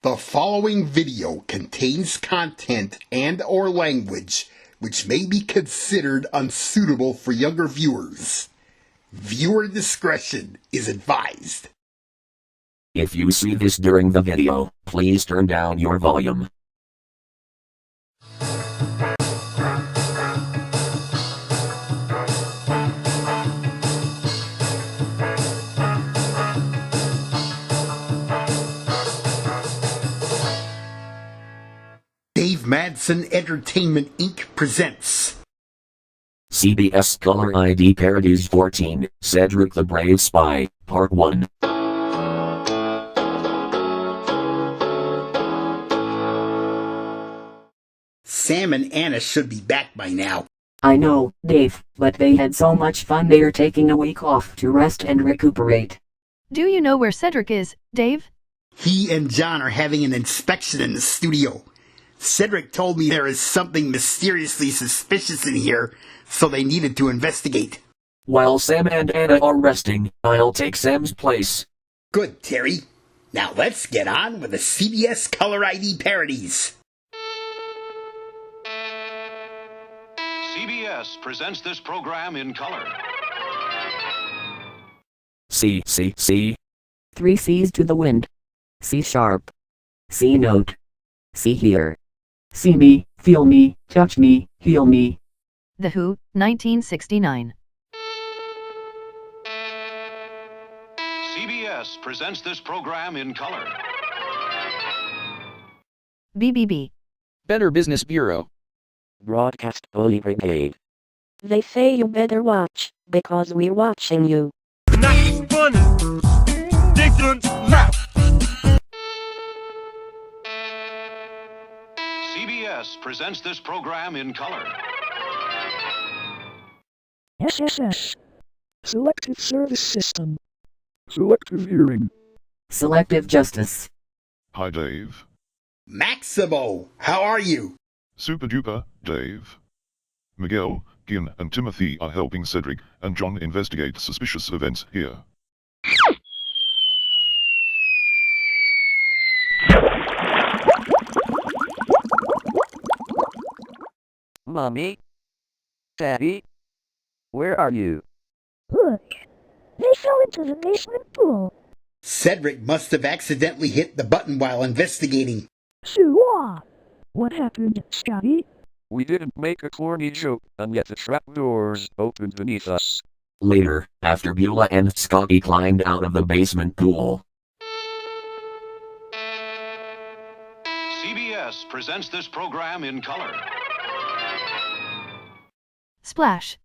The following video contains content and/or language which may be considered unsuitable for younger viewers. Viewer discretion is advised. If you see this during the video, please turn down your volume. Dave Madson Entertainment Inc. presents CBS Color ID Parodies 14, Cedric the Brave Spy, Part 1. Sam and Anna should be back by now. I know, Dave, but they had so much fun they're taking a week off to rest and recuperate. Do you know where Cedric is, Dave? He and John are having an inspection in the studio. Cedric told me there is something mysteriously suspicious in here, so they needed to investigate. While Sam and Anna are resting, I'll take Sam's place. Good, Terry. Now let's get on with the CBS Color ID Parodies. CBS presents this program in color. C. 3 C's to the wind. C sharp. C note. C here. See me, feel me, touch me, heal me. The Who, 1969. CBS presents this program in color. BBB. Better Business Bureau. Broadcast Bully Brigade. They say you better watch, because we're watching you. Nothing funny. Different map. CBS presents this program in color. SSS. Selective Service System. Selective Hearing. Selective Justice. Hi, Dave. Maximo, how are you? Super duper, Dave. Miguel, Kian, and Timothy are helping Cedric and John investigate suspicious events here. Mommy? Daddy? Where are you? Look, they fell into the basement pool. Cedric must have accidentally hit the button while investigating. Shoo-wah! What happened, Scotty? We didn't make a corny joke, and yet the trapdoors opened beneath us. Later, after Beulah and Scotty climbed out of the basement pool. CBS presents this program in color. Splash.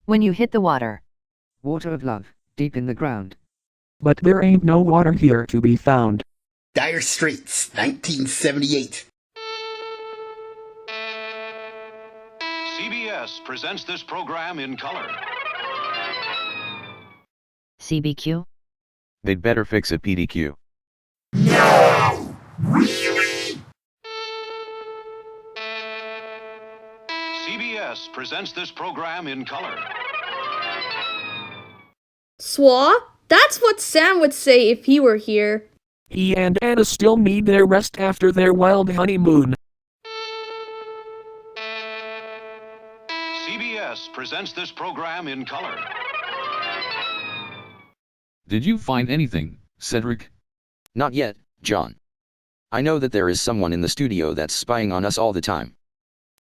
When you hit the water. Water of love, deep in the ground. But there ain't no water here to be found. Dire Straits, 1978. CBS presents this program in color. CBQ. They'd better fix it, PDQ. No! Really? CBS presents this program in color. Swa? That's what Sam would say if he were here. He and Anna still need their rest after their wild honeymoon. CBS presents this program in color. Did you find anything, Cedric? Not yet, John. I know that there is someone in the studio that's spying on us all the time.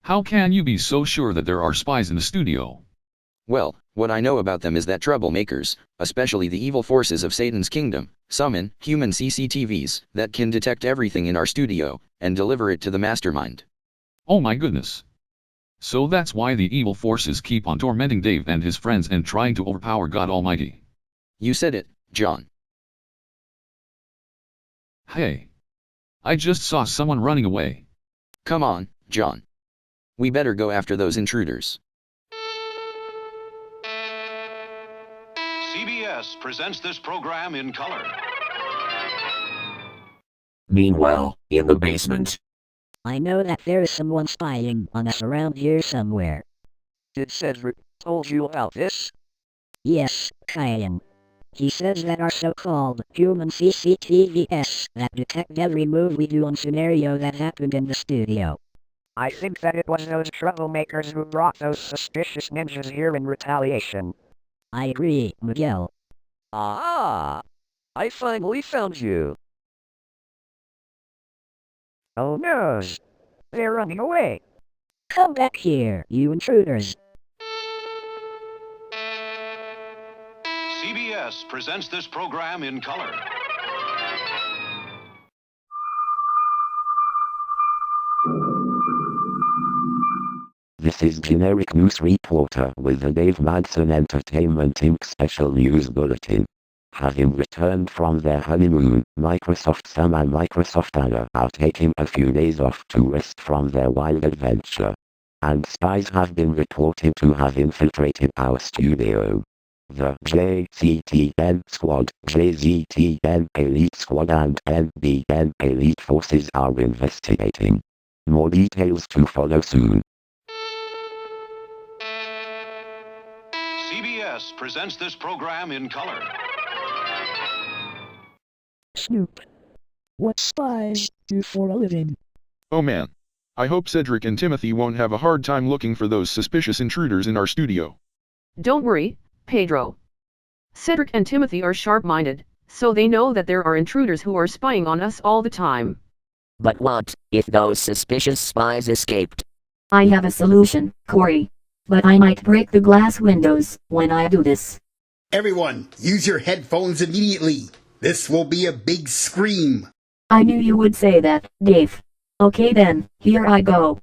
How can you be so sure that there are spies in the studio? Well, what I know about them is that troublemakers, especially the evil forces of Satan's kingdom, summon human CCTVs that can detect everything in our studio and deliver it to the mastermind. Oh my goodness. So that's why the evil forces keep on tormenting Dave and his friends and trying to overpower God Almighty. You said it, John. Hey. I just saw someone running away. Come on, John. We better go after those intruders. CBS presents this program in color. Meanwhile, in the basement. I know that there is someone spying on us around here somewhere. Did Cedric told you about this? Yes, Kian. He says that our so-called human CCTVs that detect every move we do on scenario that happened in the studio. I think that it was those troublemakers who brought those suspicious ninjas here in retaliation. I agree, Miguel. Ah! I finally found you. Oh no! They're running away! Come back here, you intruders. CBS presents this program in color. This is Generic News Reporter with the Dave Madson Entertainment Inc. Special News Bulletin. Having returned from their honeymoon, Microsoft Sam and Microsoft Anna are taking a few days off to rest from their wild adventure. And spies have been reported to have infiltrated our studio. The JCTN Squad, JZTN Elite Squad and NBN Elite Forces are investigating. More details to follow soon. CBS presents this program in color. Snoop. What spies do for a living? Oh man. I hope Cedric and Timothy won't have a hard time looking for those suspicious intruders in our studio. Don't worry, Pedro. Cedric and Timothy are sharp-minded, so they know that there are intruders who are spying on us all the time. But what if those suspicious spies escaped? I have a solution, Corey. But I might break the glass windows when I do this. Everyone, use your headphones immediately. This will be a big scream. I knew you would say that, Dave. Okay then, here I go.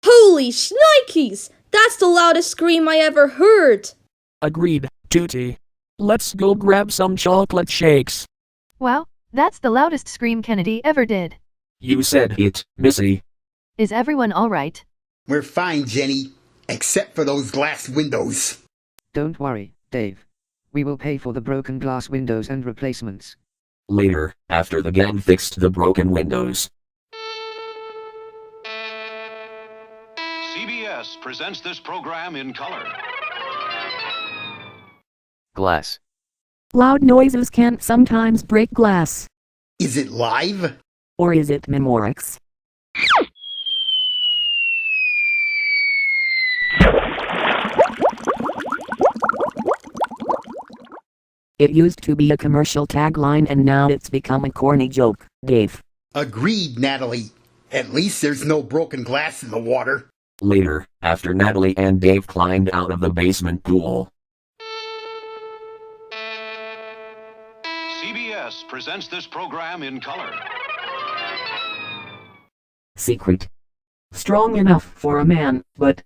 Holy shnikes! That's the loudest scream I ever heard! Agreed, Tootie. Let's go grab some chocolate shakes. Wow, that's the loudest scream Kennedy ever did. You said it, Missy. Is everyone alright? We're fine, Jenny. Except for those glass windows. Don't worry, Dave. We will pay for the broken glass windows and replacements. Later, after the gang fixed the broken windows. CBS presents this program in color. Glass. Loud noises can sometimes break glass. Is it live? Or is it Memorex? It used to be a commercial tagline and now it's become a corny joke, Dave. Agreed, Natalie. At least there's no broken glass in the water. Later, after Natalie and Dave climbed out of the basement pool. CBS presents this program in color. Secret. Strong enough for a man, but...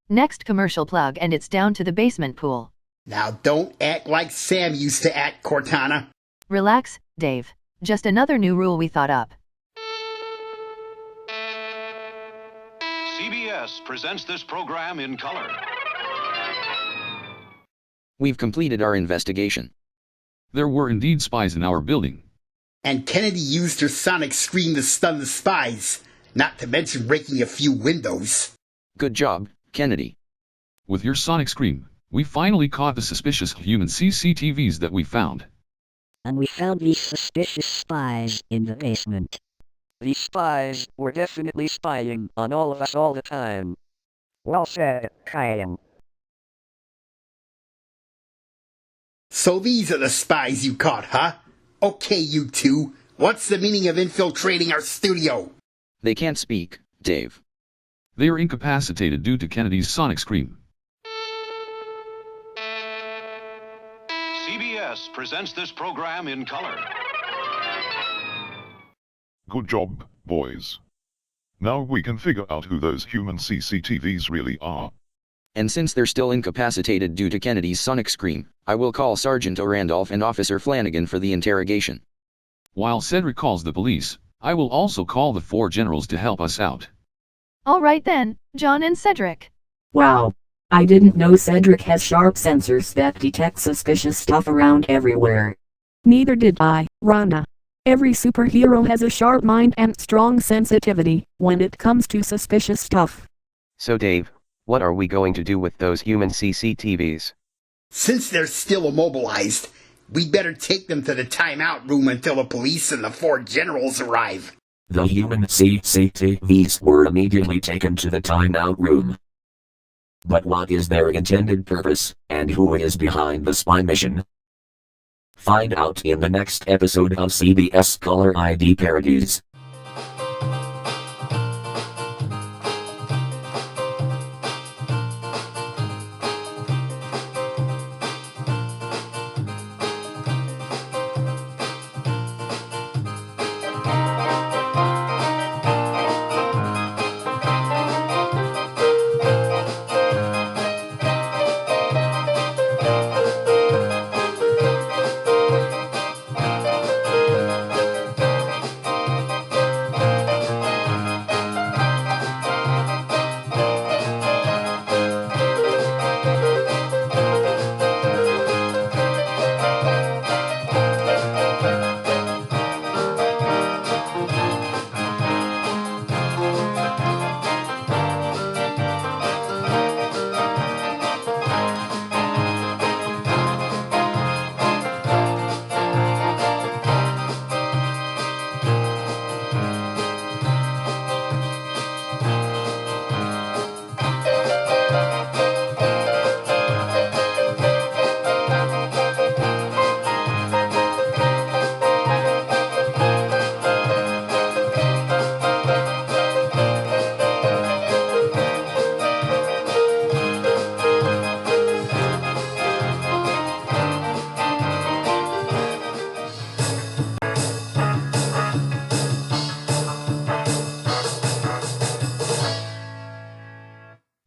Next commercial plug and it's down to the basement pool. Now don't act like Sam used to act, Cortana. Relax, Dave. Just another new rule we thought up. CBS presents this program in color. We've completed our investigation. There were indeed spies in our building. And Kennedy used her sonic scream to stun the spies, not to mention breaking a few windows. Good job, Kennedy. With your sonic scream, we finally caught the suspicious human CCTVs that we found. And we found these suspicious spies in the basement. These spies were definitely spying on all of us all the time. Well said, Kian. So these are the spies you caught, huh? Okay, you two. What's the meaning of infiltrating our studio? They can't speak, Dave. They are incapacitated due to Kennedy's sonic scream. CBS presents this program in color. Good job, boys. Now we can figure out who those human CCTVs really are. and since they're still incapacitated due to Kennedy's sonic scream, I will call Sergeant O'Randolph and Officer Flanagan for the interrogation. While Cedric calls the police, I will also call the 4 generals to help us out. All right then, John and Cedric. Wow. I didn't know Cedric has sharp sensors that detect suspicious stuff around everywhere. Neither did I, Rhonda. Every superhero has a sharp mind and strong sensitivity when it comes to suspicious stuff. So Dave, what are we going to do with those human CCTVs? Since they're still immobilized, we better take them to the timeout room until the police and the 4 generals arrive. The human CCTVs were immediately taken to the timeout room. But what is their intended purpose, and who is behind the spy mission? Find out in the next episode of CBS Color ID Parodies.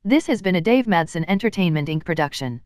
This has been a Dave Madson Entertainment Inc. production.